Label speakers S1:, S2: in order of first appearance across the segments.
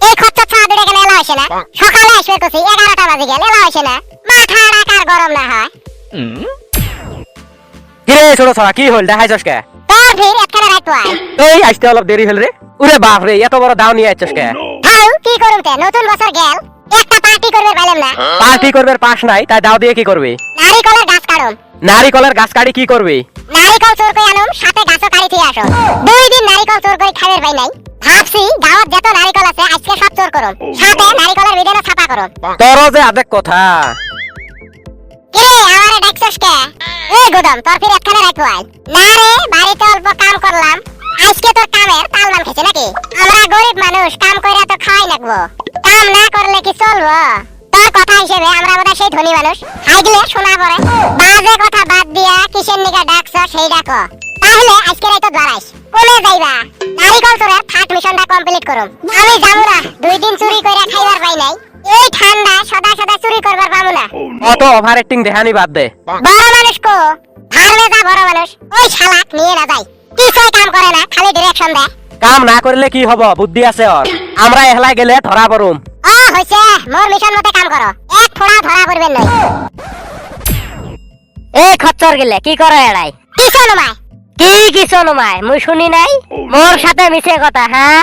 S1: এই খচ্চর ছাড়া দুটো কেন এলা হইছে না? সকালে আসবে কইছি 11টা বাজে গেল এলা হইছে না। মাথা রাখার গরম না হয়।
S2: কি রে ছোট ছাড়া কি হল দেখাইছস কে?
S1: তোর ভিড় একখানে রাখতো আই।
S2: এই আসতে অলপ দেরি হল রে। ওরে বাপ রে এত বড় দাও নিয়ে আইছস কে?
S1: হাউ কি করুম তে নতুন বছর গেল একটা পার্টি করবে পাইলাম না।
S2: পার্টি করবে পাস নাই তাই দাও দিয়ে কি করবি?
S1: নারিকলের গাছ কাটুম।
S2: নারিকলের গাছ কাটি কি করবি?
S1: নারিকল চোর কই আনুম সাথে গাছও কাটি থিয়ে আসো। 2 দিন নারিকল চোর কই খাইবার পাই নাই। ভাবছি গাঁৱত যত নারিকল আছে আজকে সব চোর করুম। সাথে নারিকলের বিদেনো ছাপা করুম।
S2: তোর যে আদেক কথা।
S1: কি রে আমারে ডাকছস কে? এই গোদম তোর ফির একখানে রাখবো আই। না রে বাড়িতে অল্প কাম করলাম। আজকে তোর কামের তালমান খেছে নাকি? আমরা গরিব মানুষ কাম কইরা তো খাওয়াই লাগবো। কাম না করলে কি চলবো? তোর কথা হিসেবে আমরা বোধহয় সেই ধনী মানুষ। হাইগলে শোনা পড়ে। বাজে কথা বাদ দিয়া কিসের নিগা ডাকছ সেই ডাকো। তাহলে আজকে রাইতো দাঁড়াইস। কোনে যাইবা? নারিকল চোরের থার্ড মিশনটা কমপ্লিট করুম। আমি যাবো না। 2 দিন চুরি কইরা খাইবার পাই নাই। এই ঠান্ডা সদা সদা চুরি করবার পাবো না।
S2: অত ওভার অ্যাক্টিং দেখানি বাদ দে।
S1: বড় মানুষ কো ভারবে যা বড় মানুষ ওই শালাক নিয়ে না যাই কিছুই কাম করে না খালি ডিরেকশন দেয়।
S2: কাম না করলে কি হব বুদ্ধি আছে ওর। আমরা এহলা গেলে ধরা পড়ুম।
S1: ও হইছে মোর মিশন মতে কাম করো এক ফোড়া ধরা পড়বেন নই।
S3: এই খচ্চর গেলে কি করে এড়াই?
S1: কিছু নমায়
S3: কি কিছু নমায় মুই শুনি নাই মোর সাথে মিছে কথা। হ্যাঁ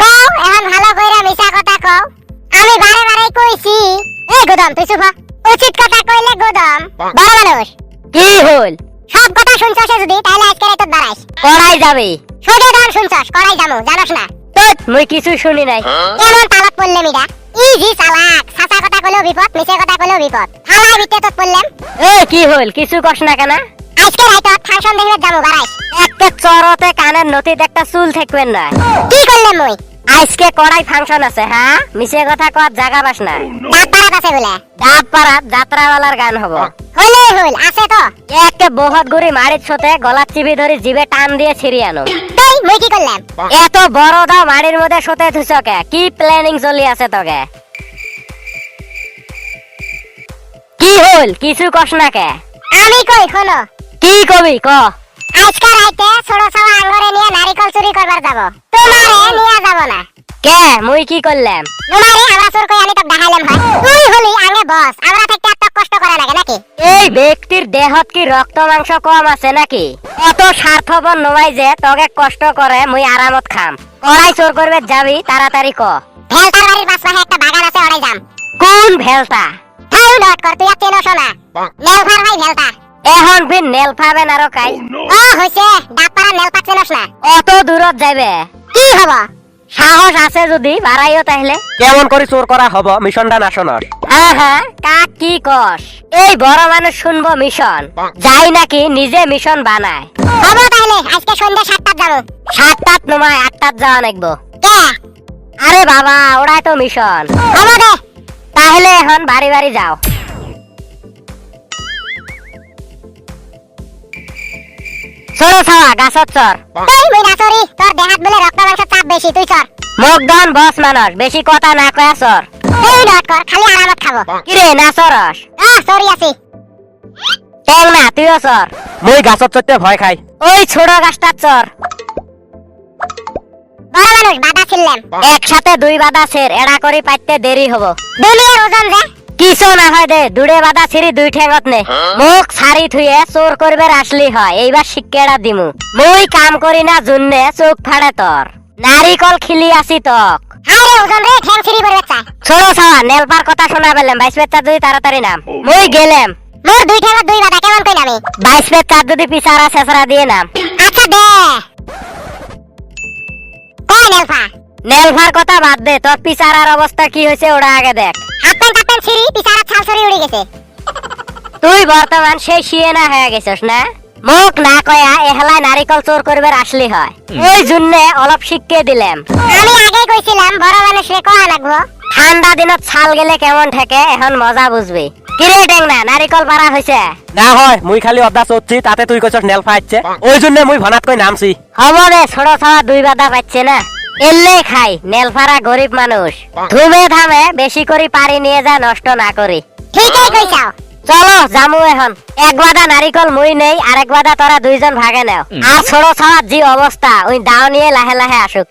S1: কও এখন ভালো কইরা মিছা কথা কও। আমি বারে বারে কইছি এই গোদম তুই চুপ হ। উচিত কথা কইলে গোদম বড় মানুষ
S3: কি হল?
S1: সব কথা শুনছস যদি তাহলে আজকে রাইতো দাঁড়াইস।
S3: কড়াই যাবি?
S1: সোজা দাম শুনছস করাই যামু জানোস না?
S3: তোত মুই কিছু শুনি নাই।
S1: কেমন তালাত পড়লে মিডা ইজি চালাক সাচা কথা কইলেও বিপদ মিছে কথা কইলেও বিপদ হালাই বিতে তো পড়লাম।
S3: এই কি হল কিছু কস না কেন?
S1: আজকে রাইতো ফাংশন দেখবে যামু বাড়াইস।
S3: একটা চরতে কানের নথিত একটা চুল থাকবেন না।
S1: কি করলাম মুই?
S3: আজকে কড়াই ফাংশন আছে। হ্যাঁ মিছে কথা কত জায়গা পাস না।
S1: ডাক্তারাত আছে বলে
S3: ডাব পাড়াত যাত্রাওয়ালার গান হবো।
S1: হইলে হইল আছে তো।
S3: একে বহুত গুড়ি মারিত ছোতে গলার চিবি ধরে জিবে টান দিয়ে ছিড়ি আনো।
S1: তাই মুই কি করলাম?
S3: এত বড় দাও মাড়ির মধ্যে শোতে থুসকে কি প্ল্যানিং চলি আছে তোকে? কি হল কিছু কস না কে?
S1: আমি কই শোনো
S3: কি কবি ক?
S1: আজকে রাইতে ছোট ছোট আঙ্গুরে নিয়ে নারিকল চুরি করবার যাব। তোমারে নিয়ে যাব না।
S3: কে মুই কি করলাম?
S1: তোমারে আমরা চোর কই আনি তো দেখাইলাম হয়। তুই হলি আগে বস আমরা থাকতে এত কষ্ট করা লাগে নাকি?
S3: এই ব্যক্তির দেহত কি রক্ত মাংস কম আছে নাকি? এত স্বার্থপর নয় যে তোকে কষ্ট করে মুই আরামত খাম। কড়াই চোর করবে যাবি তাড়াতাড়ি ক।
S1: ভেলতার বাড়ির পাশে একটা বাগান আছে ওড়াই যাম।
S3: কোন ভেলতা?
S1: তাই নট কর তুই চেনো শোনা নেলভার ভাই ভেলতা।
S3: এখন ফির নেল পাবেন আরো কাই?
S1: ও হইছে ডাকপাড়া নেল পাক চেনোস না?
S3: অত দূরত যাবে?
S1: কি হবো?
S3: সাহস আছে যদি বাড়াইও তাহলে।
S2: কেমন করে চোর করা হব মিশনটা না শোনস?
S3: হ্যাঁ হ্যাঁ কাক কি কস? এই বড় মানুষ শুনবো মিশন যাই নাকি নিজে মিশন বানায়।
S1: হবো তাহলে আজকে সন্ধ্যা 7টাত যাবো।
S3: 7টাত নয় 8টাত যাওয়া নাকবো।
S1: কে?
S3: আরে বাবা ওরাই তো মিশন।
S1: হবো দে।
S3: তাহলে এখন বাড়ি বাড়ি যাও। চলো ছাওয়া গাছত চর।
S1: তুই মুই না চরি তোর দেহাত বলে রক্ত মাংস চাপ বেশি তুই চর।
S3: মুখদান বস মানুষ বেশি কথা না কয়া চর।
S1: তুই নট কর খালি আরামত খাবো।
S3: কিরে না চরস?
S1: চরি আছি।
S3: টেং না তুইও চর।
S2: মই গাছত চড়তে ভয় খাই।
S3: ওই ছোট গাছটা চর।
S1: বড় মানুষ বাধা ছিলাম।
S3: একসাথে 2 বাধা ছেড় এড়া করি পাইতে দেরি হবো।
S1: দুনিয়ার ওজন যে
S3: কিছু না হয় দে দুড়ে বাধা ছিড়ি 2 ঠেঙত নে। মুখ ছাড়ি থুয়ে চোর করবে আসলি হয় এইবার শিক্ষেটা দিমু। মুই কাম করি না জুন্নে চোখ ফাড়ে তোর। নারিকল খিলি আসি তক।
S1: হায় রে ওজন রে ঠ্যাং ছিড়ি পড়বে চা।
S3: ছোড়ো ছাওয়া নেলপার কথা শোনা পেলাম 22 পেট যদি তাড়াতাড়ি নাম। মুই গেলাম।
S1: মোর 2 ঠ্যাঙত 2 বাধা কেমন কই নামি?
S3: 22 পেট যদি পিছারা ছেসরা দিয়ে নাম।
S1: আচ্ছা দে। কই নেলফা?
S3: নেলভার কথা বাদ দে তোর পিছারার অবস্থা কি হয়েছে ওটা আগে দেখ।
S1: হাফ প্যান্ট ছিড়ি পিছারা ছাল ছড়ি উড়ে গেছে।
S3: তুই বর্তমান সেই শিয়েনা হয়ে গেছিস না? মুখ না কয়া এহলাই নারিকল চোর করবে আসলি হয়। ওই জন্যে অলপ শিখকে দিলাম।
S1: আমি আগেই কইছিলাম বড় মানুষ রে কোয়া লাগবো।
S3: ঠান্ডা দিনত ছাল গেলে কেমন থাকে এখন মজা বুঝবি। কিরে টেংনা নারিকল পারা হইছে?
S2: না হয় মুই খালি অদা চড়ছি তাতে তুই কইছস নেল ফাইছে ওই জন্য মুই ভানাত কই নামছি।
S3: হব রে ছোট ছাওয়া 2 বাধা পাচ্ছে না। এলে খাই নেলফারা গরিব মানুষ। ধুমে ধামে বেশি করে পারি নিয়ে যা নষ্ট না করি।
S1: ঠিকই কইছাও।
S3: চলো জামু এখন। এক বাদা নারিকল মুই নেই, আর এক বাদা তোরা দুইজন ভাগে নেও। আর ছোট ছাওয়ার যে অবস্থা, ওই দাও নিয়ে লাহে লাহে আসুক।